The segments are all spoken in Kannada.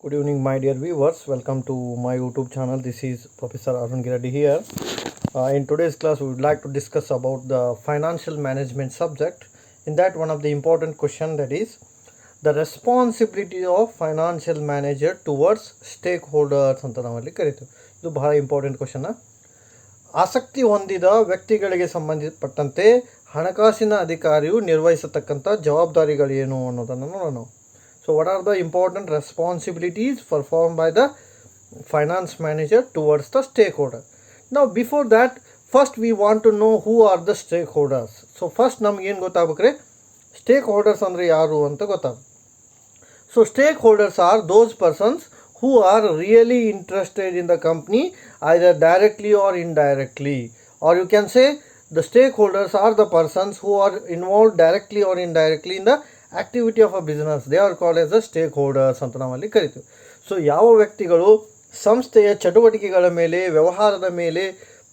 Good evening, my dear viewers. Welcome to my YouTube channel. This is Professor Arun Giradi here. In today's class, we would like to discuss about the financial management subject. In that, one of the important question, that is the responsibility of financial manager towards stakeholders ಅಂತ ನಾವಲ್ಲಿ ಕರಿತೀವಿ. ಇದು ಬಹಳ ಇಂಪಾರ್ಟೆಂಟ್ ಕ್ವಶನ್. ಆಸಕ್ತಿ ಹೊಂದಿದ ವ್ಯಕ್ತಿಗಳಿಗೆ ಸಂಬಂಧಪಟ್ಟಂತೆ ಹಣಕಾಸಿನ ಅಧಿಕಾರಿಯು ನಿರ್ವಹಿಸತಕ್ಕಂಥ ಜವಾಬ್ದಾರಿಗಳೇನು ಅನ್ನೋದನ್ನು ನೋಡೋಣ. So what are the important responsibilities performed by the finance manager towards the stakeholder? Now before that, first we want to know who are the stakeholders. So first ನಮ್ಗೆ ಏನು ಗೊತ್ತಾಗಬೇಕ್ರೆ stakeholders ಅಂದರೆ ಯಾರು ಅಂತ ಗೊತ್ತಾಗಬೇಕು. So stakeholders are those persons who are really interested in the company either directly or indirectly, or you can say the stakeholders are the persons who are involved directly or indirectly in the activity of a business. They are called as the stake holders ಅಂತ ನಾವಲ್ಲಿ ಕರಿತೀವಿ. ಸೊ ಯಾವ ವ್ಯಕ್ತಿಗಳು ಸಂಸ್ಥೆಯ ಚಟುವಟಿಕೆಗಳ ಮೇಲೆ, ವ್ಯವಹಾರದ ಮೇಲೆ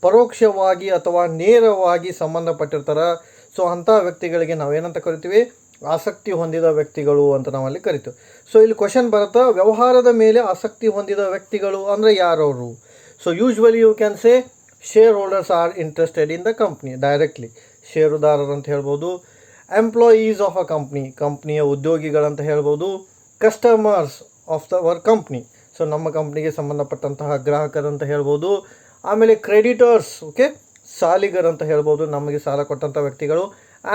ಪರೋಕ್ಷವಾಗಿ ಅಥವಾ ನೇರವಾಗಿ ಸಂಬಂಧಪಟ್ಟಿರ್ತಾರೆ, ಸೊ ಅಂಥ ವ್ಯಕ್ತಿಗಳಿಗೆ ನಾವೇನಂತ ಕರಿತೀವಿ, ಆಸಕ್ತಿ ಹೊಂದಿದ ವ್ಯಕ್ತಿಗಳು ಅಂತ ನಾವಲ್ಲಿ ಕರಿತೀವಿ. ಸೊ ಇಲ್ಲಿ ಕ್ವಶನ್ ಬರುತ್ತೆ, ವ್ಯವಹಾರದ ಮೇಲೆ ಆಸಕ್ತಿ ಹೊಂದಿದ ವ್ಯಕ್ತಿಗಳು ಅಂದರೆ ಯಾರವರು? So usually you can say share holders are interested in the company directly, ಷೇರುದಾರರು ಅಂತ ಹೇಳ್ಬೋದು. ಎಂಪ್ಲಾಯೀಸ್ ಆಫ್ ಅ ಕಂಪ್ನಿಯ ಉದ್ಯೋಗಿಗಳಂತ ಹೇಳ್ಬೋದು. Customers of our company, so ನಮ್ಮ ಕಂಪ್ನಿಗೆ ಸಂಬಂಧಪಟ್ಟಂತಹ ಗ್ರಾಹಕರಂತ ಹೇಳ್ಬೋದು. ಆಮೇಲೆ ಕ್ರೆಡಿಟರ್ಸ್, ಓಕೆ, ಸಾಲಿಗರಂತ ಹೇಳ್ಬೋದು, ನಮಗೆ ಸಾಲ ಕೊಟ್ಟಂಥ ವ್ಯಕ್ತಿಗಳು.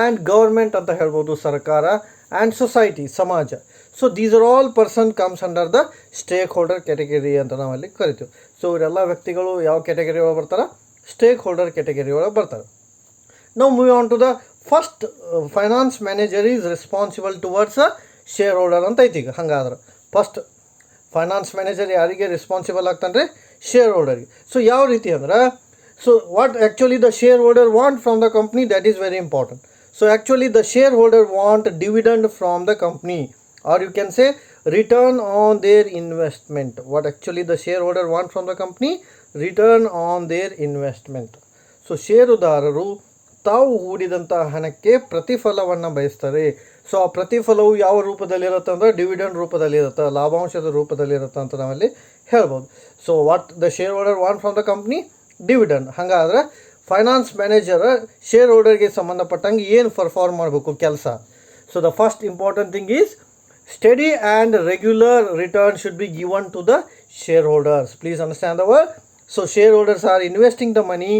ಆ್ಯಂಡ್ ಗೌರ್ಮೆಂಟ್ ಅಂತ ಹೇಳ್ಬೋದು, ಸರ್ಕಾರ. ಆ್ಯಂಡ್ ಸೊಸೈಟಿ, ಸಮಾಜ. So these are all person comes under the stake holder category ಅಂತ ನಾವಲ್ಲಿ ಕರಿತೀವಿ. ಸೊ ಇವರೆಲ್ಲ ವ್ಯಕ್ತಿಗಳು ಯಾವ ಕ್ಯಾಟಗರಿ ಒಳಗೆ ಬರ್ತಾರೆ? ಸ್ಟೇಕ್ ಹೋಲ್ಡರ್ ಕ್ಯಾಟಗರಿ ಒಳಗೆ ಬರ್ತಾರೆ. Now move on to the first. Finance manager is responsible towards a shareholder ಅಂತ ಐತಿ. ಈಗ ಹಂಗಾದ್ರೆ ಫಸ್ಟ್ ಫೈನಾನ್ಸ್ ಮ್ಯಾನೇಜರ್ ಯಾರಿಗೆ ರೆಸ್ಪಾನ್ಸಿಬಲ್ ಆಗ್ತಾನೆ? ಶೇರ್ ಹೋಲ್ಡರ್ಗೆ. ಸೊ ಯಾವ ರೀತಿ ಅಂದ್ರೆ, so what actually the share holder want from the company, that is very important. So actually the share holder want dividend from the company, or you can say return on their investment. What actually the share holder want from the company? Return on their investment. So ಷೇರುದಾರರು ತಾವು ಹೂಡಿದಂಥ ಹಣಕ್ಕೆ ಪ್ರತಿಫಲವನ್ನು ಬಯಸ್ತಾರೆ. ಸೊ ಆ ಪ್ರತಿಫಲವು ಯಾವ ರೂಪದಲ್ಲಿರುತ್ತೆ ಅಂದರೆ ಡಿವಿಡೆಂಡ್ ರೂಪದಲ್ಲಿರುತ್ತೆ, ಲಾಭಾಂಶದ ರೂಪದಲ್ಲಿರುತ್ತೆ ಅಂತ ನಾವಲ್ಲಿ ಹೇಳ್ಬೋದು. So what the share holder want from the company? Dividend. ಹಾಗಾದ್ರೆ ಫೈನಾನ್ಸ್ ಮ್ಯಾನೇಜರ್ ಶೇರ್ ಹೋಲ್ಡರ್ಗೆ ಸಂಬಂಧಪಟ್ಟಂಗೆ ಏನು ಪರ್ಫಾರ್ಮ್ ಮಾಡಬೇಕು ಕೆಲಸ? So the first important thing is steady and regular return should be given to the share holders. Please understand the word. So share holders are investing the money.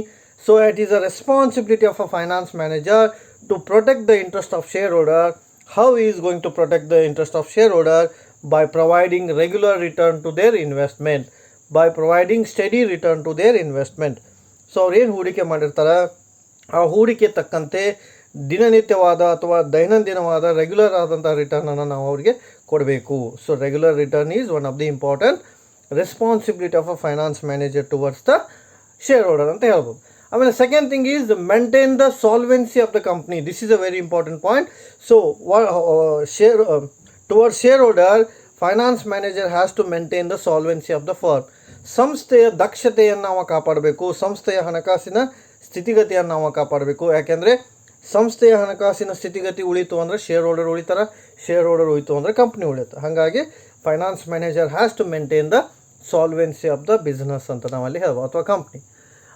So it is a responsibility of a finance manager to protect the interest of shareholder. How he is going to protect the interest of shareholder? By providing regular return to their investment, by providing steady return to their investment. So ಅವ್ರು ಏನು ಹೂಡಿಕೆ ಮಾಡಿರ್ತಾರೆ, ಆ ಹೂಡಿಕೆ ತಕ್ಕಂತೆ ದಿನನಿತ್ಯವಾದ ಅಥವಾ ದೈನಂದಿನವಾದ ರೆಗ್ಯುಲರ್ ಆದಂಥ ರಿಟರ್ನನ್ನು ನಾವು ಅವರಿಗೆ ಕೊಡಬೇಕು. So regular return is one of the important responsibility of a finance manager towards the share holder ಅಂತ ಹೇಳ್ಬೋದು. ಆಮೇಲೆ second thing is maintain the solvency of the company. This is a very important point. So towards share holder, finance manager has to maintain the solvency of the firm. ಸಂಸ್ಥೆಯ ದಕ್ಷತೆಯನ್ನು ನಾವು ಕಾಪಾಡಬೇಕು, ಸಂಸ್ಥೆಯ ಹಣಕಾಸಿನ ಸ್ಥಿತಿಗತಿಯನ್ನು ನಾವು ಕಾಪಾಡಬೇಕು. ಯಾಕೆಂದರೆ ಸಂಸ್ಥೆಯ ಹಣಕಾಸಿನ ಸ್ಥಿತಿಗತಿ ಉಳಿತು ಅಂದರೆ ಶೇರ್ ಹೋಲ್ಡರ್ ಉಳಿತಾರೆ, ಶೇರ್ ಹೋಲ್ಡರ್ ಉಳಿತು ಅಂದರೆ ಕಂಪ್ನಿ ಉಳಿಯುತ್ತೆ. ಹಾಗಾಗಿ finance manager has to maintain the solvency of the business ಅಂತ ನಾವಲ್ಲಿ ಹೇಳ್ಬೋದು, ಅಥವಾ ಕಂಪ್ನಿ.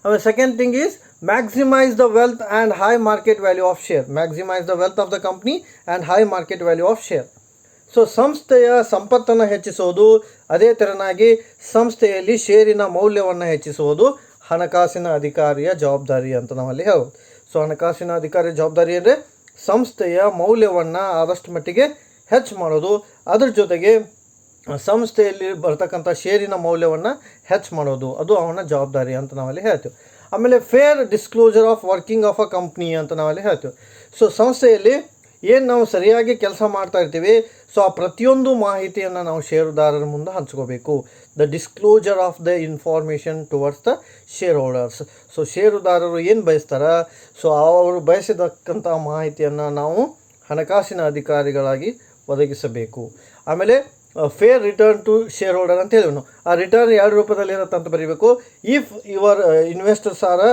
ಆಮೇಲೆ second thing is maximise the wealth and high market value of share. Maximise the wealth of the company and high market value of share. So ಸಂಸ್ಥೆಯ ಸಂಪತ್ತನ್ನು ಹೆಚ್ಚಿಸೋದು, ಅದೇ ತೆರನಾಗಿ ಸಂಸ್ಥೆಯಲ್ಲಿ ಷೇರಿನ ಮೌಲ್ಯವನ್ನು ಹೆಚ್ಚಿಸುವುದು ಹಣಕಾಸಿನ ಅಧಿಕಾರಿಯ ಜವಾಬ್ದಾರಿ ಅಂತ ನಾವಲ್ಲಿ ಹೇಳ್ಬೋದು. ಸೊ ಹಣಕಾಸಿನ ಅಧಿಕಾರಿಯ ಜವಾಬ್ದಾರಿ ಅಂದರೆ ಸಂಸ್ಥೆಯ ಮೌಲ್ಯವನ್ನು ಆದಷ್ಟು ಮಟ್ಟಿಗೆ ಹೆಚ್ಚು ಮಾಡೋದು, ಅದ್ರ ಜೊತೆಗೆ ಸಂಸ್ಥೆಯಲ್ಲಿ ಬರ್ತಕ್ಕಂಥ ಷೇರಿನ ಮೌಲ್ಯವನ್ನು ಹೆಚ್ಚು ಮಾಡೋದು, ಅದು ಅವನ ಜವಾಬ್ದಾರಿ ಅಂತ ನಾವಲ್ಲಿ ಹೇಳ್ತೀವಿ. ಆಮೇಲೆ fair disclosure of working of a company ಅಂತ ನಾವಲ್ಲಿ ಹೇಳ್ತೀವಿ. ಸೊ ಸಂಸ್ಥೆಯಲ್ಲಿ ಏನು ನಾವು ಸರಿಯಾಗಿ ಕೆಲಸ ಮಾಡ್ತಾ ಇರ್ತೀವಿ, ಸೊ ಆ ಪ್ರತಿಯೊಂದು ಮಾಹಿತಿಯನ್ನು ನಾವು ಷೇರುದಾರರ ಮುಂದೆ ಹಂಚ್ಕೋಬೇಕು. The disclosure of the information towards the share holders. So ಷೇರುದಾರರು ಏನು ಬಯಸ್ತಾರೆ, ಸೊ ಅವರು ಬಯಸಿದಕ್ಕಂಥ ಮಾಹಿತಿಯನ್ನು ನಾವು ಹಣಕಾಸಿನ ಅಧಿಕಾರಿಗಳಾಗಿ ಒದಗಿಸಬೇಕು. ಆಮೇಲೆ fair return to share holder ಅಂತ ಹೇಳಿದ್ವಿ ನಾವು. ಆ ರಿಟರ್ನ್ ಎರಡು ರೂಪದಲ್ಲಿ ಇರುತ್ತೆ ಅಂತ ಬರೀಬೇಕು. If your investors are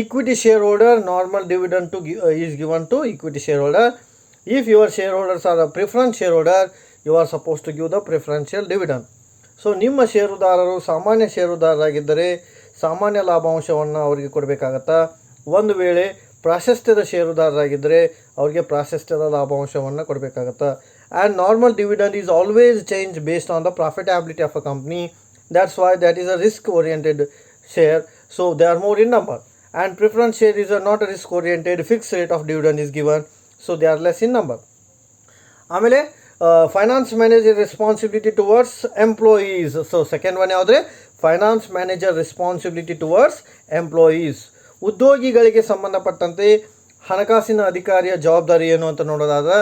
equity share holder, normal dividend to is given to equity share holder. If your shareholders are a preference shareholder, you are supposed to give the preferential dividend. So ನಿಮ್ಮ ಷೇರುದಾರರು ಸಾಮಾನ್ಯ ಷೇರುದಾರರಾಗಿದ್ದರೆ ಸಾಮಾನ್ಯ ಲಾಭಾಂಶವನ್ನು ಅವರಿಗೆ ಕೊಡಬೇಕಾಗತ್ತಾ, ಒಂದು ವೇಳೆ ಪ್ರಾಶಸ್ತ್ಯದ ಷೇರುದಾರರಾಗಿದ್ದರೆ ಅವರಿಗೆ ಪ್ರಾಶಸ್ತ್ಯದ ಲಾಭಾಂಶವನ್ನು ಕೊಡಬೇಕಾಗತ್ತಾ. And normal dividend is always change based on the profitability of a company. That's why that is a risk-oriented share. So they are more in number. And preference share is not a risk-oriented. Fixed rate of dividend is given. So they are less in number. ಆಮೇಲೆ finance manager responsibility towards employees. So second one ಯಾವುದ್ರೆ finance manager responsibility towards employees. ಉದ್ಯೋಗಿಗಳಿಗೆ ಸಂಬಂಧಪಟ್ಟಂತೆ ಹಣಕಾಸಿನ ಅಧಿಕಾರಿಯ ಜವಾಬ್ದಾರಿ ಏನು ಅಂತ ನೋಡೋದಾದ್ರೆ,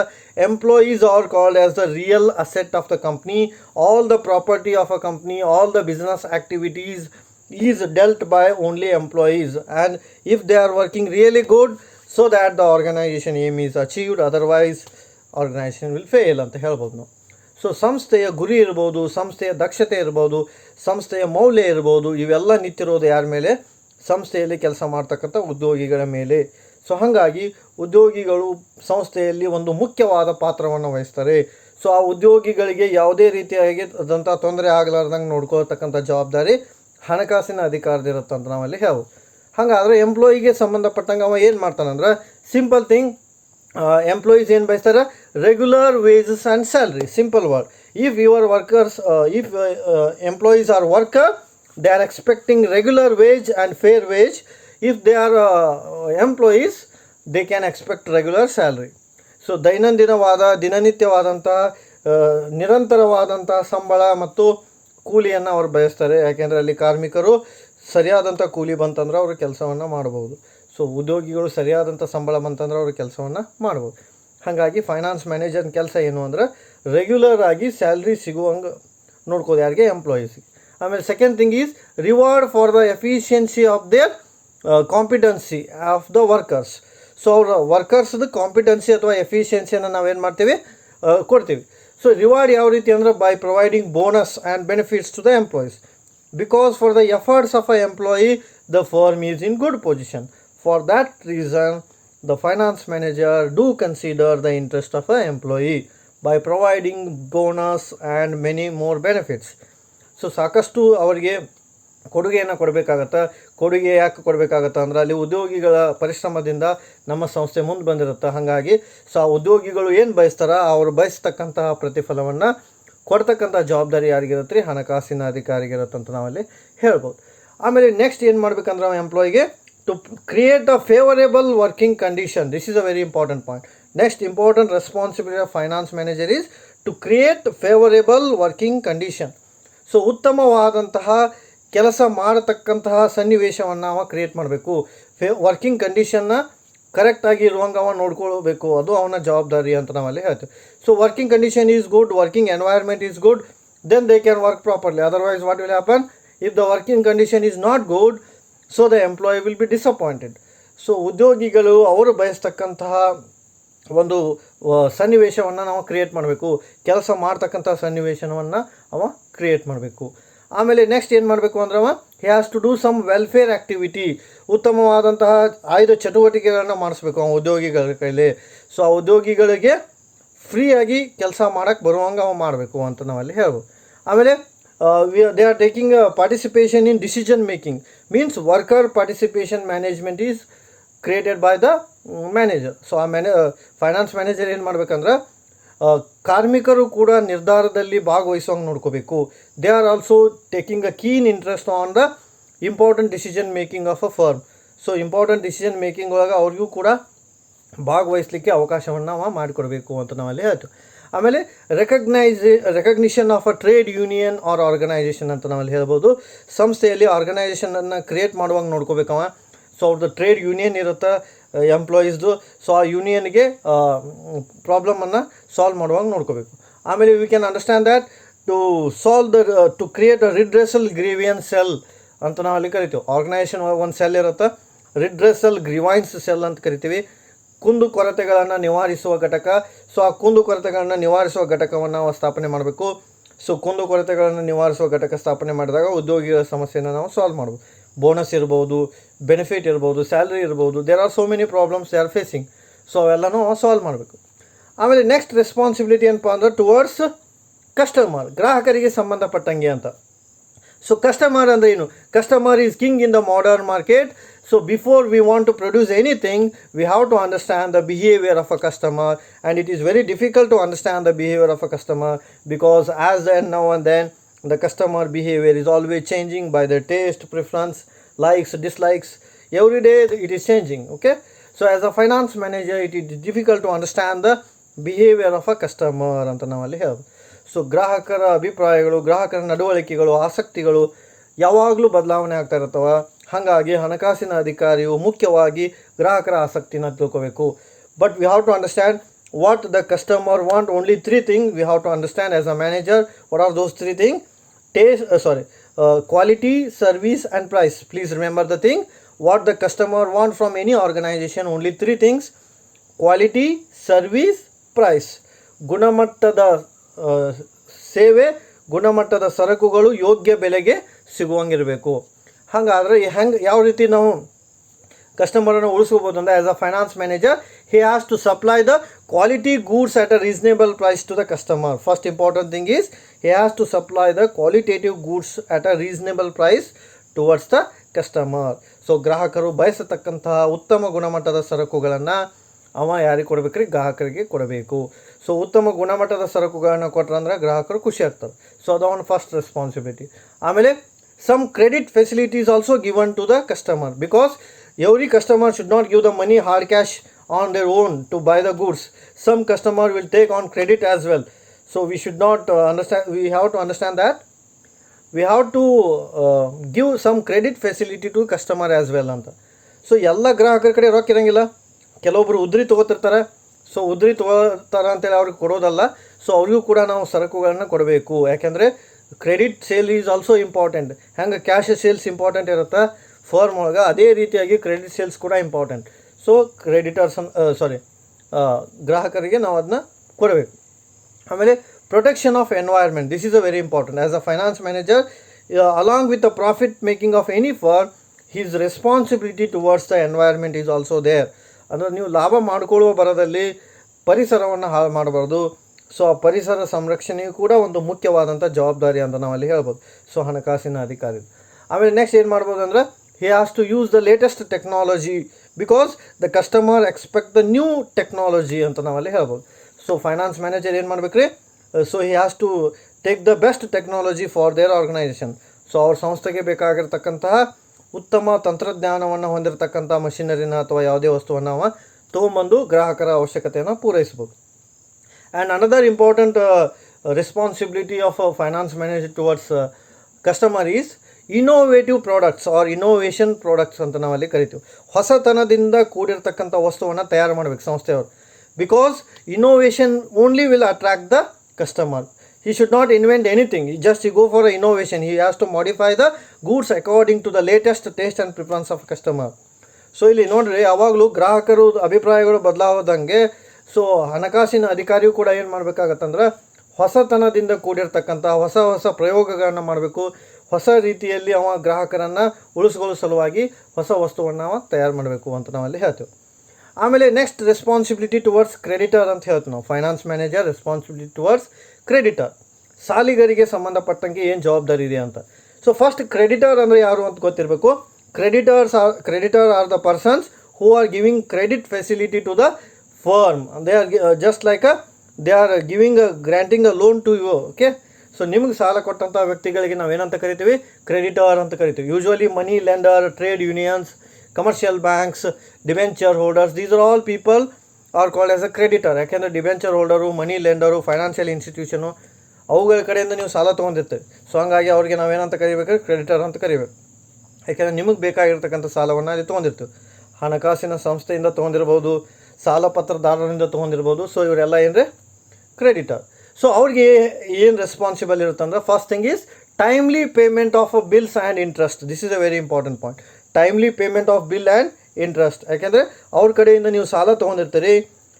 employees are called as the real asset of the company. All the property of a company, all the business activities is dealt by only employees. And if they are working really good, so that the organisation aim is achieved, otherwise organisation will fail ಅಂತ ಹೇಳ್ಬೋದು ನಾವು. ಸೊ ಸಂಸ್ಥೆಯ ಗುರಿ ಇರ್ಬೋದು, ಸಂಸ್ಥೆಯ ದಕ್ಷತೆ ಇರ್ಬೋದು, ಸಂಸ್ಥೆಯ ಮೌಲ್ಯ ಇರ್ಬೋದು, ಇವೆಲ್ಲ ನಿಂತಿರೋದು ಯಾರ ಮೇಲೆ? ಸಂಸ್ಥೆಯಲ್ಲಿ ಕೆಲಸ ಮಾಡ್ತಕ್ಕಂಥ ಉದ್ಯೋಗಿಗಳ ಮೇಲೆ. ಸೊ ಹಾಗಾಗಿ ಉದ್ಯೋಗಿಗಳು ಸಂಸ್ಥೆಯಲ್ಲಿ ಒಂದು ಮುಖ್ಯವಾದ ಪಾತ್ರವನ್ನು ವಹಿಸ್ತಾರೆ. ಸೊ ಆ ಉದ್ಯೋಗಿಗಳಿಗೆ ಯಾವುದೇ ರೀತಿಯಾದಂಥ ತೊಂದರೆ ಆಗಲಾರ್ದಂಗೆ ನೋಡ್ಕೊಳ್ತಕ್ಕಂಥ ಜವಾಬ್ದಾರಿ ಹಣಕಾಸಿನ ಅಧಿಕಾರದಿರುತ್ತೆ ಅಂತ ನಾವಲ್ಲಿ ಹೇಳ್ಬೋದು. ಹಾಗಾದರೆ ಎಂಪ್ಲಾಯಿಗೆ ಸಂಬಂಧಪಟ್ಟಂಗೆ ಅವ ಏನು ಮಾಡ್ತಾನಂದ್ರೆ, ಸಿಂಪಲ್ ಥಿಂಗ್, ಎಂಪ್ಲಾಯೀಸ್ ಏನು ಬಯಸ್ತಾರೆ? Regular wages and salary. Simple word. If your workers, if employees R worker, they are expecting regular wage and fair wage. If they are employees, they can expect regular salary. So ದಿನನಿತ್ಯವಾದಂಥ ನಿರಂತರವಾದಂಥ ಸಂಬಳ ಮತ್ತು ಕೂಲಿಯನ್ನು ಅವರು ಬಯಸ್ತಾರೆ. ಯಾಕೆಂದರೆ ಅಲ್ಲಿ ಕಾರ್ಮಿಕರು ಸರಿಯಾದಂಥ ಕೂಲಿ ಬಂತಂದ್ರೆ ಅವರು ಕೆಲಸವನ್ನು ಮಾಡ್ಬೋದು. ಸೊ ಉದ್ಯೋಗಿಗಳು ಸರಿಯಾದಂಥ ಸಂಬಳ ಬಂತಂದ್ರೆ ಅವರು ಕೆಲಸವನ್ನು ಮಾಡ್ಬೋದು. ಹಾಗಾಗಿ ಫೈನಾನ್ಸ್ ಮ್ಯಾನೇಜರ್ನ ಕೆಲಸ ಏನು ಅಂದ್ರೆ, ರೆಗ್ಯುಲರ್ ಆಗಿ ಸ್ಯಾಲ್ರಿ ಸಿಗುವಂಗೆ ನೋಡ್ಕೋದು ಯಾರಿಗೆ? ಎಂಪ್ಲಾಯೀಸಿಗೆ. ಆಮೇಲೆ second thing is reward for the efficiency of their competency of the workers. So ಅವರ ವರ್ಕರ್ಸ್ದು ಕಾಂಪಿಟೆನ್ಸಿ ಅಥವಾ ಎಫಿಷಿಯನ್ಸಿಯನ್ನು ನಾವೇನು ಮಾಡ್ತೀವಿ? ಕೊಡ್ತೀವಿ. ಸೊ ರಿವಾರ್ಡ್ ಯಾವ ರೀತಿ ಅಂದರೆ, by providing bonus and benefits to the employees. Because for the efforts of a employee the firm is in good position. For that reason the finance manager do consider the interest of a employee by providing bonus and many more benefits. So ಸಾಕಷ್ಟು ಅವರಿಗೆ ಕೊಡುಗೆಯನ್ನು ಕೊಡಬೇಕಾಗತ್ತೆ. ಕೊಡುಗೆ ಯಾಕೆ ಕೊಡಬೇಕಾಗತ್ತೆ ಅಂದ್ರೆ, ಅಲ್ಲಿ ಉದ್ಯೋಗಿಗಳ ಪರಿಶ್ರಮದಿಂದ ನಮ್ಮ ಸಂಸ್ಥೆ ಮುಂದೆ ಬಂದಿರುತ್ತೆ. ಹಾಗಾಗಿ ಸೊ ಆ ಉದ್ಯೋಗಿಗಳು ಏನು ಬಯಸ್ತಾರ, ಅವರು ಬಯಸ್ತಕ್ಕಂತಹ ಪ್ರತಿಫಲವನ್ನು ಕೊಡ್ತಕ್ಕಂಥ ಜವಾಬ್ದಾರಿ ಯಾರಿಗಿರುತ್ತೆ ರೀ? ಹಣಕಾಸಿನ ಅಧಿಕಾರಿಗಿರುತ್ತೆ ಅಂತ ನಾವಲ್ಲಿ ಹೇಳ್ಬೋದು. ಆಮೇಲೆ ನೆಕ್ಸ್ಟ್ ಏನು ಮಾಡ್ಬೇಕಂದ್ರೆ, ಎಂಪ್ಲಾಯಿಗೆ to create a favourable working condition. This is a very important point. Next important responsibility of finance manager is to create favourable working condition. So ಉತ್ತಮವಾದಂತಹ ಕೆಲಸ ಮಾಡತಕ್ಕಂತಹ ಸನ್ನಿವೇಶವನ್ನು ಅವ ಕ್ರಿಯೇಟ್ ಮಾಡಬೇಕು. ವರ್ಕಿಂಗ್ ಕಂಡೀಷನ್ನ ಕರೆಕ್ಟಾಗಿ ಇರುವಂಗೆ ಅವ ನೋಡ್ಕೊಳ್ಬೇಕು. ಅದು ಅವನ ಜವಾಬ್ದಾರಿ ಅಂತ ನಾವಲ್ಲಿ ಹೇಳ್ತೀವಿ. So working condition is good, working environment is good, then they can work properly. Otherwise what will happen? If the working condition is not good, so the employee will be disappointed. So ಉದ್ಯೋಗಿಗಳು ಅವರು ಬಯಸ್ತಕ್ಕಂತಹ ಒಂದು ಸನ್ನಿವೇಶವನ್ನು ನಾವು ಕ್ರಿಯೇಟ್ ಮಾಡಬೇಕು. ಕೆಲಸ ಮಾಡ್ತಕ್ಕಂಥ ಸನ್ನಿವೇಶವನ್ನು ಅವ ಕ್ರಿಯೇಟ್ ಮಾಡಬೇಕು. ಆಮೇಲೆ ನೆಕ್ಸ್ಟ್ ಏನು ಮಾಡಬೇಕು ಅಂದ್ರೆ, ಅವ he has to do some welfare activity. ಉತ್ತಮವಾದಂತಹ ಆಯ್ದ ಚಟುವಟಿಕೆಗಳನ್ನು ಮಾಡಿಸ್ಬೇಕು ಅವ ಉದ್ಯೋಗಿಗಳ ಕೈಲಿ. ಸೊ ಆ ಉದ್ಯೋಗಿಗಳಿಗೆ ಫ್ರೀಯಾಗಿ ಕೆಲಸ ಮಾಡೋಕ್ಕೆ ಬರುವಂಗೆ ಅವ ಮಾಡಬೇಕು ಅಂತ ನಾವಲ್ಲಿ ಹೇಳ್ಬೋದು. ಆಮೇಲೆ they are taking participation in decision making. Means worker participation management is created by the manager. So ಆ ಫೈನಾನ್ಸ್ ಮ್ಯಾನೇಜರ್ ಏನು ಮಾಡ್ಬೇಕಂದ್ರೆ, ಕಾರ್ಮಿಕರು ಕೂಡ ನಿರ್ಧಾರದಲ್ಲಿ ಭಾಗವಹಿಸುವಂಗೆ ನೋಡ್ಕೋಬೇಕು. They are also taking a keen interest on the important decision making of a firm. So important decision making ಒಳಗೆ ಅವ್ರಿಗೂ ಕೂಡ ಭಾಗವಹಿಸಲಿಕ್ಕೆ ಅವಕಾಶವನ್ನು ನಾವು ಮಾಡಿಕೊಡ್ಬೇಕು ಅಂತ ನಾವಲ್ಲಿ ಹೇಳ್ತೀವಿ. ಆಮೇಲೆ recognition of a trade union or organisation ಅಂತ ನಾವಲ್ಲಿ ಹೇಳ್ಬೋದು. ಸಂಸ್ಥೆಯಲ್ಲಿ ಆರ್ಗನೈಸೇಷನನ್ನು ಕ್ರಿಯೇಟ್ ಮಾಡುವಂಗೆ ನೋಡ್ಕೋಬೇಕವ. ಸೊ ಅವ್ರದ್ದು ಟ್ರೇಡ್ ಯೂನಿಯನ್ ಇರುತ್ತೆ ಎಂಪ್ಲಾಯೀಸ್ದು. ಸೊ ಆ ಯೂನಿಯನ್ಗೆ ಪ್ರಾಬ್ಲಮನ್ನು ಸಾಲ್ವ್ ಮಾಡುವಂಗೆ ನೋಡ್ಕೋಬೇಕು. ಆಮೇಲೆ we can understand that to create a redressal grievance cell ಅಂತ ನಾವು ಅಲ್ಲಿ ಕರಿತೀವಿ. ಆರ್ಗನೈಸೇಷನ್ ಒಂದು ಸೆಲ್ ಇರುತ್ತೆ, ರಿಡ್ರೆಸಲ್ ಗ್ರೀವೈನ್ಸ್ ಸೆಲ್ ಅಂತ ಕರಿತೀವಿ. ಕುಂದು ಕೊರತೆಗಳನ್ನು ನಿವಾರಿಸುವ ಘಟಕ. ಸೊ ಆ ಕುಂದು ಕೊರತೆಗಳನ್ನು ನಿವಾರಿಸುವ ಘಟಕವನ್ನು ನಾವು ಸ್ಥಾಪನೆ ಮಾಡಬೇಕು. ಸೊ ಕುಂದು ಕೊರತೆಗಳನ್ನು ನಿವಾರಿಸುವ ಘಟಕ ಸ್ಥಾಪನೆ ಮಾಡಿದಾಗ ಉದ್ಯೋಗಿಗಳ ಸಮಸ್ಯೆಯನ್ನು ನಾವು ಸಾಲ್ವ್ ಮಾಡ್ಬೋದು. ಬೋನಸ್ ಇರ್ಬೋದು, ಬೆನಿಫಿಟ್ ಇರ್ಬೋದು, ಸ್ಯಾಲ್ರಿ ಇರ್ಬೋದು. There are so many problems they are facing. So ಅವೆಲ್ಲನೂ ಸಾಲ್ವ್ ಮಾಡಬೇಕು. ಆಮೇಲೆ ನೆಕ್ಸ್ಟ್ ರೆಸ್ಪಾನ್ಸಿಬಿಲಿಟಿ ಏನಪ್ಪ ಅಂದ್ರೆ, ಟುವರ್ಡ್ಸ್ ಕಸ್ಟಮರ್ ಗ್ರಾಹಕರಿಗೆ ಸಂಬಂಧಪಟ್ಟಂಗೆ ಅಂತ. ಸೊ ಕಸ್ಟಮರ್ ಅಂದರೆ ಏನು? Customer is king in the modern market. So before we want to produce anything, we have to understand the behavior of a customer, and it is very difficult to understand the behavior of a customer because as and now and then the customer behavior is always changing by their taste, preference, likes, dislikes. Every day it is changing. Okay, so as a finance manager it is difficult to understand the behavior of a customer ಅಂತ ನಾವಲ್ಲಿ ಹೇಳ್ಬೋದು. ಸೊ ಗ್ರಾಹಕರ ಅಭಿಪ್ರಾಯಗಳು, ಗ್ರಾಹಕರ ನಡವಳಿಕೆಗಳು, ಆಸಕ್ತಿಗಳು ಯಾವಾಗಲೂ ಬದಲಾವಣೆ ಆಗ್ತಾ ಇರ್ತವೆ. ಹಾಗಾಗಿ ಹಣಕಾಸಿನ ಅಧಿಕಾರಿಯು ಮುಖ್ಯವಾಗಿ ಗ್ರಾಹಕರ ಆಸಕ್ತಿನ ತಿಳ್ಕೋಬೇಕು. But we have to understand what the customer want. Only 3 thing we have to understand as a manager. What are those 3 thing? Quality, service and price. Please remember the thing what the customer want from any organisation. Only 3 things: quality, service, price. ಗುಣಮಟ್ಟದ ಸೇವೆ, ಗುಣಮಟ್ಟದ ಸರಕುಗಳು ಯೋಗ್ಯ ಬೆಲೆಗೆ ಸಿಗುವಂಗಿರಬೇಕು. ಹಾಗಾದರೆ ಯಾವ ರೀತಿ ನಾವು ಕಸ್ಟಮರನ್ನು ಉಳಿಸ್ಕೋಬೋದು ಅಂದರೆ, as a finance manager he has to supply the quality goods at a reasonable price to the customer. First important thing is he has to supply the qualitative goods at a reasonable price towards the customer. So ಗ್ರಾಹಕರು ಬಯಸತಕ್ಕಂತಹ ಉತ್ತಮ ಗುಣಮಟ್ಟದ ಸರಕುಗಳನ್ನು ಯಾರಿಗೆ ಕೊಡಬೇಕ್ರಿ? ಗ್ರಾಹಕರಿಗೆ ಕೊಡಬೇಕು. ಸೊ ಉತ್ತಮ ಗುಣಮಟ್ಟದ ಸರಕುಗಳನ್ನು ಕೊಟ್ರಂದ್ರೆ ಗ್ರಾಹಕರು ಖುಷಿ ಆಗ್ತಾರೆ. ಸೊ ಅದು ಅವನ ಫಸ್ಟ್ ರೆಸ್ಪಾನ್ಸಿಬಿಲಿಟಿ. ಆಮೇಲೆ some credit facilities also given to the customer, because every customer should not give the money hard cash on their own to buy the goods. Some customer will take on credit as well. So we should not we have to understand that we have to give some credit facility to customer as well ಅಂತ. ಸೊ ಎಲ್ಲ ಗ್ರಾಹಕರ ಕಡೆ ರೊಕ್ಕ ಇರೋಂಗಿಲ್ಲ. ಕೆಲವೊಬ್ಬರು ಉದ್ರಿ ತೊಗೋತಿರ್ತಾರೆ. ಸೊ ಉದ್ರಿ ತೊಗೋತಾರೆ ಅಂತೇಳಿ ಅವ್ರಿಗೆ ಕೊಡೋದಲ್ಲ. ಸೊ ಅವ್ರಿಗೂ ಕೂಡ ನಾವು ಸರಕುಗಳನ್ನು ಕೊಡಬೇಕು. ಯಾಕೆಂದರೆ credit sale is also important. ಹೆಂಗೆ ಕ್ಯಾಶ್ ಸೇಲ್ಸ್ ಇಂಪಾರ್ಟೆಂಟ್ ಇರುತ್ತೆ ಫರ್ಮ್ ಒಳಗೆ, ಅದೇ ರೀತಿಯಾಗಿ ಕ್ರೆಡಿಟ್ ಸೇಲ್ಸ್ ಕೂಡ ಇಂಪಾರ್ಟೆಂಟ್. ಸೊ ಗ್ರಾಹಕರಿಗೆ ನಾವು ಅದನ್ನ ಕೊಡಬೇಕು. ಆಮೇಲೆ protection of environment. This is a very important. As a finance manager along with the profit making of any firm, his responsibility towards the environment is also there. ಅಂದರೆ ನೀವು ಲಾಭ ಮಾಡಿಕೊಳ್ಳುವ ಬರದಲ್ಲಿ ಪರಿಸರವನ್ನು ಹಾಳು ಮಾಡಬಾರ್ದು. ಸೊ ಆ ಪರಿಸರ ಸಂರಕ್ಷಣೆಯು ಕೂಡ ಒಂದು ಮುಖ್ಯವಾದಂಥ ಜವಾಬ್ದಾರಿ ಅಂತ ನಾವಲ್ಲಿ ಹೇಳ್ಬೋದು. ಸೊ ಹಣಕಾಸಿನ ಅಧಿಕಾರಿ. ಆಮೇಲೆ ನೆಕ್ಸ್ಟ್ ಏನು ಮಾಡ್ಬೋದು ಅಂದರೆ, he has to use the latest technology because the customer expect the new technology ಅಂತ ನಾವಲ್ಲಿ ಹೇಳ್ಬೋದು. ಸೊ ಫೈನಾನ್ಸ್ ಮ್ಯಾನೇಜರ್ ಏನು ಮಾಡ್ಬೇಕ್ರಿ? So he has to take the best technology for their organisation. So ಅವ್ರ ಸಂಸ್ಥೆಗೆ ಬೇಕಾಗಿರ್ತಕ್ಕಂತಹ ಉತ್ತಮ ತಂತ್ರಜ್ಞಾನವನ್ನು ಹೊಂದಿರತಕ್ಕಂಥ ಮಷಿನರಿನ ಅಥವಾ ಯಾವುದೇ ವಸ್ತುವನ್ನು ತೊಗೊಂಬಂದು ಗ್ರಾಹಕರ ಅವಶ್ಯಕತೆಯನ್ನು ಪೂರೈಸ್ಬೋದು. And another important responsibility of a finance manager towards customer is innovative products or innovation products ಅಂತ ನಾವಲ್ಲಿ ಕರಿತೀವಿ. ಹೊಸತನದಿಂದ ಕೂಡಿರ್ತಕ್ಕಂಥ ವಸ್ತುವನ್ನು ತಯಾರು ಮಾಡಬೇಕು ಸಂಸ್ಥೆಯವರು. Because innovation only will attract the customer. He should not invent anything. He go for innovation. He has to modify the goods according to the latest taste and preference of customer. So ಇಲ್ಲಿ ನೋಡ್ರಿ, ಯಾವಾಗಲೂ ಗ್ರಾಹಕರು ಅಭಿಪ್ರಾಯಗಳು ಬದಲಾವದಂಗೆ ಸೊ ಹಣಕಾಸಿನ ಅಧಿಕಾರಿಯು ಕೂಡ ಏನು ಮಾಡಬೇಕಾಗತ್ತಂದ್ರೆ, ಹೊಸತನದಿಂದ ಕೂಡಿರ್ತಕ್ಕಂಥ ಹೊಸ ಹೊಸ ಪ್ರಯೋಗಗಳನ್ನು ಮಾಡಬೇಕು. ಹೊಸ ರೀತಿಯಲ್ಲಿ ಗ್ರಾಹಕರನ್ನು ಉಳಿಸ್ಕೊಳ್ಳೋ ಸಲುವಾಗಿ ಹೊಸ ವಸ್ತುವನ್ನು ತಯಾರು ಮಾಡಬೇಕು ಅಂತ ನಾವಲ್ಲಿ ಹೇಳ್ತೇವೆ. ಆಮೇಲೆ ನೆಕ್ಸ್ಟ್ ರೆಸ್ಪಾನ್ಸಿಬಿಲಿಟಿ ಟುವರ್ಡ್ಸ್ ಕ್ರೆಡಿಟರ್ ಅಂತ ಹೇಳ್ತೀವಿ ನಾವು. Finance manager responsibility towards creditor. ಸಾಲಿಗರಿಗೆ ಸಂಬಂಧಪಟ್ಟಂಗೆ ಏನು ಜವಾಬ್ದಾರಿ ಇದೆ ಅಂತ. ಸೊ ಫಸ್ಟ್ ಕ್ರೆಡಿಟರ್ ಅಂದರೆ ಯಾರು ಅಂತ ಗೊತ್ತಿರಬೇಕು. Creditor are the persons who are giving credit facility to the firm. They are just like they are granting a loan to you. Okay, so ನಿಮಗೆ ಸಾಲ ಕೊಟ್ಟಂಥ ವ್ಯಕ್ತಿಗಳಿಗೆ ನಾವೇನಂತ ಕರಿತೀವಿ? ಕ್ರೆಡಿಟರ್ ಅಂತ ಕರಿತೀವಿ. Usually money lender, trade unions, commercial banks, debenture holders, these are all people are called as a creditor. ಯಾಕೆಂದರೆ ಡಿಬೆಂಚರ್ ಹೋಲ್ಡರು, ಮನಿ ಲೆಂಡರು, ಫೈನಾನ್ಷಿಯಲ್ ಇನ್ಸ್ಟಿಟ್ಯೂಷನು ಅವುಗಳ ಕಡೆಯಿಂದ ನೀವು ಸಾಲ ತೊಗೊಂಡಿರ್ತೀವಿ. ಸೊ ಹಂಗಾಗಿ ಅವ್ರಿಗೆ ನಾವೇನಂತ ಕರಿಬೇಕು? ಕ್ರೆಡಿಟರ್ ಅಂತ ಕರಿಬೇಕು. ಯಾಕೆಂದರೆ ನಿಮಗೆ ಬೇಕಾಗಿರ್ತಕ್ಕಂಥ ಸಾಲವನ್ನು ಅಲ್ಲಿ ತೊಗೊಂಡಿರ್ತೀವಿ. ಹಣಕಾಸಿನ ಸಂಸ್ಥೆಯಿಂದ ತೊಗೊಂಡಿರ್ಬೋದು, ಸಾಲ ಪತ್ರದಾರರಿಂದ ತೊಗೊಂಡಿರ್ಬೋದು. ಸೊ ಇವರೆಲ್ಲ ಏನ್ರಿ? ಕ್ರೆಡಿಟರ್. ಸೊ ಅವ್ರಿಗೆ ಏನು ರೆಸ್ಪಾನ್ಸಿಬಲ್ ಇರುತ್ತೆ ಅಂದರೆ, first thing is timely payment of bills and interest. This is a very important point. Timely payment of bill and interest. ಯಾಕೆಂದರೆ ಅವ್ರ ಕಡೆಯಿಂದ ನೀವು ಸಾಲ ತೊಗೊಂಡಿರ್ತೀರಿ,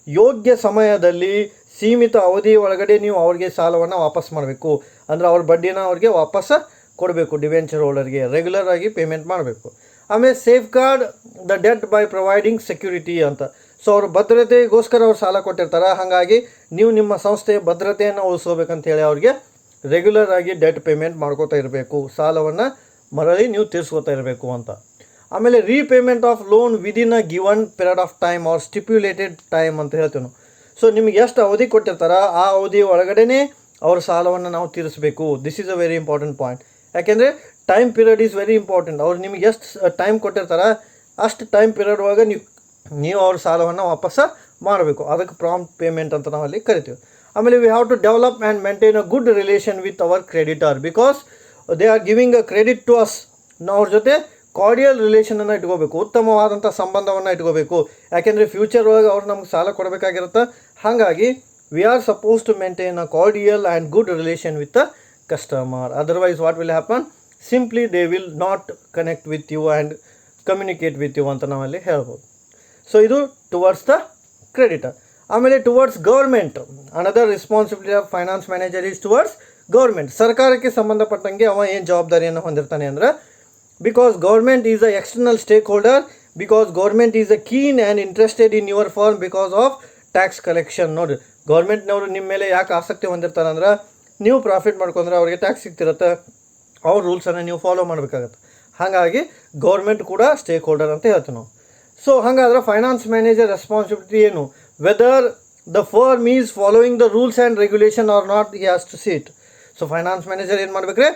ಯೋಗ್ಯ ಸಮಯದಲ್ಲಿ ಸೀಮಿತ ಅವಧಿ ಒಳಗಡೆ ನೀವು ಅವ್ರಿಗೆ ಸಾಲವನ್ನು ವಾಪಸ್ ಮಾಡಬೇಕು. ಅಂದರೆ ಅವ್ರ ಬಡ್ಡಿನ ಅವ್ರಿಗೆ ವಾಪಸ್ ಕೊಡಬೇಕು. ಡಿಬೆಂಚರ್ ಹೋಲ್ಡರ್ಗೆ ರೆಗ್ಯುಲರ್ ಆಗಿ ಪೇಮೆಂಟ್ ಮಾಡಬೇಕು. ಆಮೇಲೆ safeguard the debt by providing security ಅಂತ. ಸೊ ಅವ್ರ ಭದ್ರತೆಗೋಸ್ಕರ ಅವ್ರು ಸಾಲ ಕೊಟ್ಟಿರ್ತಾರೆ. ಹಾಗಾಗಿ ನೀವು ನಿಮ್ಮ ಸಂಸ್ಥೆಯ ಭದ್ರತೆಯನ್ನು ಉಳಿಸ್ಕೋಬೇಕಂತ ಹೇಳಿ ಅವ್ರಿಗೆ ರೆಗ್ಯುಲರ್ ಆಗಿ ಡೆಟ್ ಪೇಮೆಂಟ್ ಮಾಡ್ಕೋತಾ ಇರಬೇಕು, ಸಾಲವನ್ನು ಮರಳಿ ನೀವು ತೀರಿಸ್ಕೋತಾ ಇರಬೇಕು ಅಂತ. ಆಮೇಲೆ repayment of loan within a given period of time or stipulated time ಅಂತ ಹೇಳ್ತೀವಿ ನಾವು. ಸೊ ನಿಮಗೆ ಎಷ್ಟು ಅವಧಿ ಕೊಟ್ಟಿರ್ತಾರ ಆ ಅವಧಿ ಒಳಗಡೆನೇ ಅವ್ರ ಸಾಲವನ್ನು ನಾವು ತೀರಿಸಬೇಕು. This is a very important point. ಯಾಕೆಂದರೆ time period is very important. ಅವ್ರು ನಿಮಗೆ ಎಷ್ಟು ಟೈಮ್ ಕೊಟ್ಟಿರ್ತಾರ ಅಷ್ಟು ಟೈಮ್ ಪೀರಿಯಡ್ ಒಳಗೆ ನೀವು ಅವ್ರ ಸಾಲವನ್ನು ವಾಪಸ್ ಮಾಡಬೇಕು. ಅದಕ್ಕೆ ಪ್ರಾಂಪ್ಟ್ ಪೇಮೆಂಟ್ ಅಂತ ನಾವು ಅಲ್ಲಿ ಕರಿತೀವಿ. ಆಮೇಲೆ we have to develop and maintain a good relation with our creditor because they are giving a credit to us. ನಾವು ಅವ್ರ ಜೊತೆ ಕಾರ್ಡಿಯಲ್ ರಿಲೇಷನನ್ನು ಇಟ್ಕೋಬೇಕು, ಉತ್ತಮವಾದಂಥ ಸಂಬಂಧವನ್ನು ಇಟ್ಕೋಬೇಕು. ಯಾಕೆಂದರೆ ಫ್ಯೂಚರ್ ಒಳಗೆ ಅವ್ರು ನಮ್ಗೆ ಸಾಲ ಕೊಡಬೇಕಾಗಿರುತ್ತೆ. ಹಾಗಾಗಿ we are suppose to maintain a cordial and good relation with the customer. Otherwise what will happen, simply they will not connect with you and communicate with you ಅಂತ ನಾವಲ್ಲಿ ಹೇಳ್ಬೋದು. ಸೊ ಇದು ಟುವರ್ಡ್ಸ್ ದ ಕ್ರೆಡಿಟರ್. ಆಮೇಲೆ towards government, another responsibility of finance manager is towards government. ಸರ್ಕಾರಕ್ಕೆ ಸಂಬಂಧಪಟ್ಟಂಗೆ ಅವ ಏನು ಜವಾಬ್ದಾರಿಯನ್ನು ಹೊಂದಿರ್ತಾನೆ ಅಂದರೆ, because government is a external stakeholder, because government is a keen and interested in your firm because of tax collection. ನೋಡಿ, ಗೌರ್ಮೆಂಟ್ನವರು ನಿಮ್ಮ ಮೇಲೆ ಯಾಕೆ ಆಸಕ್ತಿ ಹೊಂದಿರ್ತಾರೆ ಅಂದ್ರೆ, ನೀವು ಪ್ರಾಫಿಟ್ ಮಾಡ್ಕೊಂಡ್ರೆ ಅವ್ರಿಗೆ ಟ್ಯಾಕ್ಸ್ ಸಿಗ್ತಿರುತ್ತೆ, ಅವ್ರ ರೂಲ್ಸನ್ನು ನೀವು ಫಾಲೋ ಮಾಡಬೇಕಾಗತ್ತೆ. ಹಾಗಾಗಿ ಗೌರ್ಮೆಂಟ್ ಕೂಡ ಸ್ಟೇಕ್ ಹೋಲ್ಡರ್ ಅಂತ ಹೇಳ್ತೀವಿ ನಾವು. ಸೊ ಹಾಗಾದ್ರೆ ಫೈನಾನ್ಸ್ ಮ್ಯಾನೇಜರ್ ರೆಸ್ಪಾನ್ಸಿಬಿಲಿಟಿ ಏನು, whether the firm is following the rules and regulation or not, he has to see it. So finance manager ಏನು ಮಾಡಬೇಕ್ರೆ,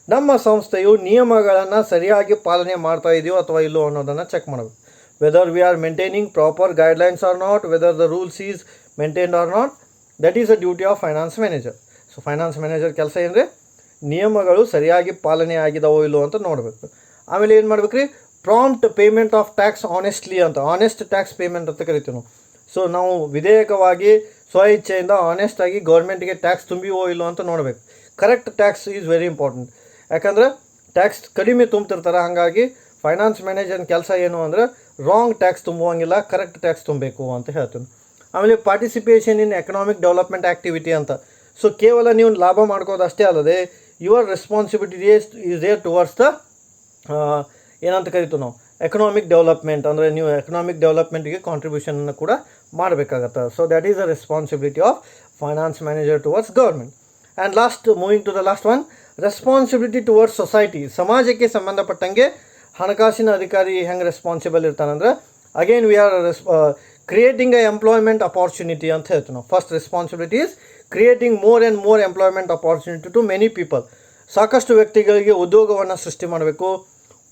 ನಮ್ಮ ಸಂಸ್ಥೆಯು ನಿಯಮಗಳನ್ನು ಸರಿಯಾಗಿ ಪಾಲನೆ ಮಾಡ್ತಾ ಇದೆಯೋ ಅಥವಾ ಇಲ್ಲೋ ಅನ್ನೋದನ್ನು ಚೆಕ್ ಮಾಡಬೇಕು. Whether we are maintaining proper guidelines or not, whether the rules is maintained or not, that is a duty of finance manager. So finance manager ಕೆಲಸ ಏನಂದರೆ ನಿಯಮಗಳು ಸರಿಯಾಗಿ ಪಾಲನೆ ಆಗಿದಾವೋ ಇಲ್ಲೋ ಅಂತ ನೋಡಬೇಕು. ಆಮೇಲೆ ಏನು ಮಾಡ್ಬೇಕು ರೀ, prompt payment of tax honestly ಅಂತ, ಆನೆಸ್ಟ್ ಟ್ಯಾಕ್ಸ್ ಪೇಮೆಂಟ್ ಅಂತ ಕರಿತೀವಿ ನಾವು. ಸೊ ನಾವು ವಿಧೇಯಕವಾಗಿ ಸ್ವಇಚ್ಛೆಯಿಂದ ಆನೆಸ್ಟಾಗಿ ಗೌರ್ಮೆಂಟ್ಗೆ ಟ್ಯಾಕ್ಸ್ ತುಂಬಿವೋ ಇಲ್ಲೋ ಅಂತ ನೋಡಬೇಕು. Correct tax is very important. ಯಾಕಂದರೆ ಟ್ಯಾಕ್ಸ್ ಕಡಿಮೆ ತುಂಬ್ತಿರ್ತಾರೆ. ಹಾಗಾಗಿ ಫೈನಾನ್ಸ್ ಮ್ಯಾನೇಜರ್ ಕೆಲಸ ಏನು ಅಂದರೆ ರಾಂಗ್ ಟ್ಯಾಕ್ಸ್ ತುಂಬುವಂಗಿಲ್ಲ, ಕರೆಕ್ಟ್ ಟ್ಯಾಕ್ಸ್ ತುಂಬಬೇಕು ಅಂತ ಹೇಳ್ತೀನಿ. ಆಮೇಲೆ participation in economic development activity ಅಂತ. ಸೊ ಕೇವಲ ನೀವು ಲಾಭ ಮಾಡ್ಕೋದು ಅಷ್ಟೇ ಅಲ್ಲದೆ your responsibility is there towards the ಏನಂತ ಕರಿತೀವಿ ನಾವು ಎಕನಾಮಿಕ್ ಡೆವಲಪ್ಮೆಂಟ್. ಅಂದರೆ ನೀವು ಎಕನಾಮಿಕ್ ಡೆವಲಪ್ಮೆಂಟ್ಗೆ ಕಾಂಟ್ರಿಬ್ಯೂಷನನ್ನು ಕೂಡ ಮಾಡಬೇಕಾಗತ್ತೆ. So that is the responsibility of finance manager towards government. And last, moving to the last one, responsibility towards society. ಸಮಾಜಕ್ಕೆ ಸಂಬಂಧಪಟ್ಟಂಗೆ ಹಣಕಾಸಿನ ಅಧಿಕಾರಿ ಹೆಂಗೆ ರೆಸ್ಪಾನ್ಸಿಬಲ್ ಇರ್ತಾನಂದ್ರೆ, again we are creating a employment opportunity ಅಂತ ಹೇಳ್ತೀವಿ ನಾವು. First responsibility is creating more and more employment opportunity to many people. ಸಾಕಷ್ಟು ವ್ಯಕ್ತಿಗಳಿಗೆ ಉದ್ಯೋಗವನ್ನು ಸೃಷ್ಟಿ ಮಾಡಬೇಕು.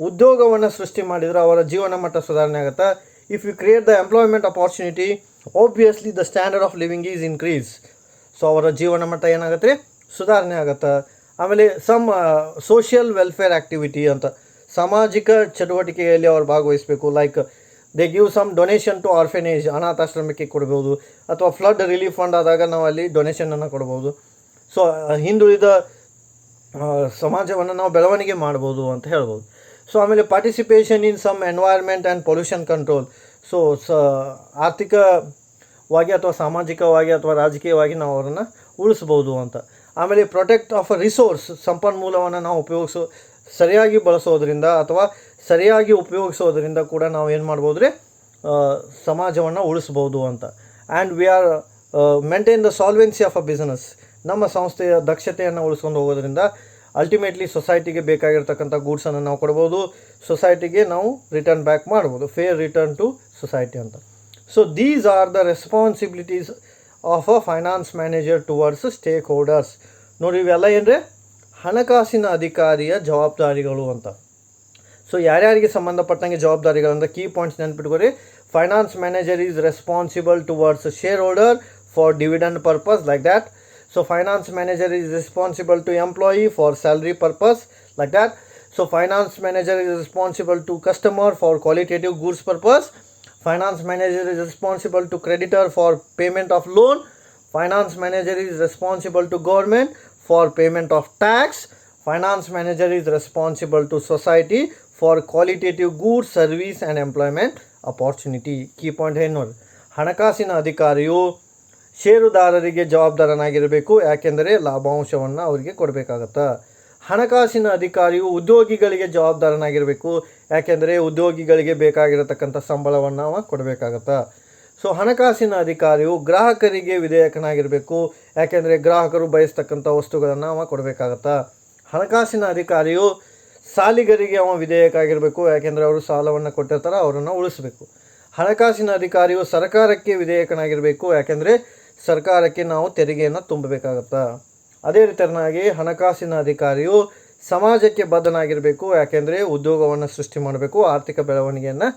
ಉದ್ಯೋಗವನ್ನು ಸೃಷ್ಟಿ ಮಾಡಿದರೆ ಅವರ ಜೀವನ ಮಟ್ಟ ಸುಧಾರಣೆ ಆಗುತ್ತೆ. If you create the employment opportunity, obviously the standard of living is increase. So ಅವರ ಜೀವನ ಮಟ್ಟ ಏನಾಗುತ್ತೆ, ಸುಧಾರಣೆ ಆಗುತ್ತೆ. ಆಮೇಲೆ ಸಮ್ ಸೋಷಿಯಲ್ ವೆಲ್ಫೇರ್ ಆ್ಯಕ್ಟಿವಿಟಿ ಅಂತ, ಸಾಮಾಜಿಕ ಚಟುವಟಿಕೆಯಲ್ಲಿ ಅವ್ರು ಭಾಗವಹಿಸಬೇಕು. Like they give some donation to orphanage, ಅನಾಥಾಶ್ರಮಕ್ಕೆ ಕೊಡ್ಬೋದು, ಅಥವಾ ಫ್ಲಡ್ ರಿಲೀಫ್ ಫಂಡ್ ಆದಾಗ ನಾವು ಅಲ್ಲಿ ಡೊನೇಷನನ್ನು ಕೊಡ್ಬೋದು. ಸೊ ಹಿಂದುಳಿದ ಸಮಾಜವನ್ನು ನಾವು ಬೆಳವಣಿಗೆ ಮಾಡ್ಬೋದು ಅಂತ ಹೇಳ್ಬೋದು. ಸೊ ಆಮೇಲೆ participation in some environment and pollution control. So ಆರ್ಥಿಕವಾಗಿ ಅಥವಾ ಸಾಮಾಜಿಕವಾಗಿ ಅಥವಾ ರಾಜಕೀಯವಾಗಿ ನಾವು ಅವರನ್ನು ಉಳಿಸ್ಬೋದು ಅಂತ. ಆಮೇಲೆ ಪ್ರೊಟೆಕ್ಟ್ ಆಫ್ ಅ ರಿಸೋರ್ಸ್, ಸಂಪನ್ಮೂಲವನ್ನು ನಾವು ಸರಿಯಾಗಿ ಬಳಸೋದ್ರಿಂದ ಅಥವಾ ಸರಿಯಾಗಿ ಉಪಯೋಗಿಸೋದ್ರಿಂದ ಕೂಡ ನಾವು ಏನು ಮಾಡ್ಬೋದು ರೀ, ಸಮಾಜವನ್ನು ಉಳಿಸ್ಬೋದು ಅಂತ. And we are maintain the solvency of a business. ನಮ್ಮ ಸಂಸ್ಥೆಯ ದಕ್ಷತೆಯನ್ನು ಉಳಿಸ್ಕೊಂಡು ಹೋಗೋದ್ರಿಂದ ಅಲ್ಟಿಮೇಟ್ಲಿ ಸೊಸೈಟಿಗೆ ಬೇಕಾಗಿರ್ತಕ್ಕಂಥ ಗೂಡ್ಸನ್ನು ನಾವು ಕೊಡ್ಬೋದು, ಸೊಸೈಟಿಗೆ ನಾವು ರಿಟರ್ನ್ ಬ್ಯಾಕ್ ಮಾಡ್ಬೋದು, ಫೇರ್ ರಿಟರ್ನ್ ಟು ಸೊಸೈಟಿ ಅಂತ. So these are the responsibilities of a finance manager towards stake holders. ನೋಡಿ, ಇವೆಲ್ಲ ಏನ್ರಿ ಹಣಕಾಸಿನ ಅಧಿಕಾರಿಯ ಜವಾಬ್ದಾರಿಗಳು ಅಂತ. ಸೊ ಯಾರ್ಯಾರಿಗೆ ಸಂಬಂಧಪಟ್ಟಂಗೆ ಜವಾಬ್ದಾರಿಗಳಂದ್ರೆ ಕೀ ಪಾಯಿಂಟ್ಸ್ ನೆನ್ಪಿಟ್ಕೊರಿ. Finance manager is responsible towards share holder for dividend purpose, like that. So finance manager is responsible to employee for salary purpose, like that. So finance manager is responsible to customer for qualitative goods purpose. Finance manager is responsible to creditor for payment of loan. Finance manager is responsible to government for payment of tax. Finance manager is responsible to society for qualitative goods, service and employment opportunity. Key point ಏನು, ಹಣಕಾಸಿನ ಅಧಿಕಾರಿಯು ಷೇರುದಾರರಿಗೆ ಜವಾಬ್ದಾರನಾಗಿರಬೇಕು. ಯಾಕೆಂದರೆ ಲಾಭಾಂಶವನ್ನು ಅವರಿಗೆ ಕೊಡಬೇಕಾಗತ್ತೆ. ಹಣಕಾಸಿನ ಅಧಿಕಾರಿಯು ಉದ್ಯೋಗಿಗಳಿಗೆ ಜವಾಬ್ದಾರನಾಗಿರಬೇಕು. ಯಾಕೆಂದರೆ ಉದ್ಯೋಗಿಗಳಿಗೆ ಬೇಕಾಗಿರತಕ್ಕಂಥ ಸಂಬಳವನ್ನು ಅವ ಕೊಡಬೇಕಾಗತ್ತೆ. ಸೊ ಹಣಕಾಸಿನ ಅಧಿಕಾರಿಯು ಗ್ರಾಹಕರಿಗೆ ವಿಧೇಯಕನಾಗಿರಬೇಕು. ಯಾಕೆಂದರೆ ಗ್ರಾಹಕರು ಬಯಸ್ತಕ್ಕಂಥ ವಸ್ತುಗಳನ್ನು ಅವ ಕೊಡಬೇಕಾಗತ್ತಾ. ಹಣಕಾಸಿನ ಅಧಿಕಾರಿಯು ಸಾಲಿಗರಿಗೆ ಅವ ವಿಧೇಯಕ ಆಗಿರಬೇಕು. ಯಾಕೆಂದರೆ ಅವರು ಸಾಲವನ್ನು ಕೊಟ್ಟಿರ್ತಾರೆ, ಅವರನ್ನು ಉಳಿಸಬೇಕು. ಹಣಕಾಸಿನ ಅಧಿಕಾರಿಯು ಸರ್ಕಾರಕ್ಕೆ ವಿಧೇಯಕನಾಗಿರಬೇಕು. ಯಾಕೆಂದರೆ ಸರ್ಕಾರಕ್ಕೆ ನಾವು ತೆರಿಗೆಯನ್ನು ತುಂಬಬೇಕಾಗತ್ತಾ. ಅದೇ ರೀತಿಯಾಗಿ ಹಣಕಾಸಿನ ಅಧಿಕಾರಿಯು ಸಮಾಜಕ್ಕೆ ಬದ್ಧನಾಗಿರಬೇಕು. ಯಾಕೆಂದರೆ ಉದ್ಯೋಗವನ್ನು ಸೃಷ್ಟಿ ಮಾಡಬೇಕು, ಆರ್ಥಿಕ ಬೆಳವಣಿಗೆಯನ್ನು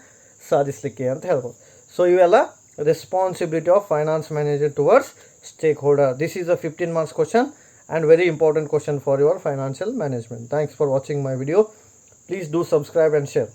ಸಾಧಿಸಲಿಕ್ಕೆ ಅಂತ ಹೇಳ್ಬೋದು. ಸೊ ಇವೆಲ್ಲ responsibility of finance manager towards stake holder. This is a 15 marks question and very important question for your financial management. Thanks for watching my video. Please do subscribe and share.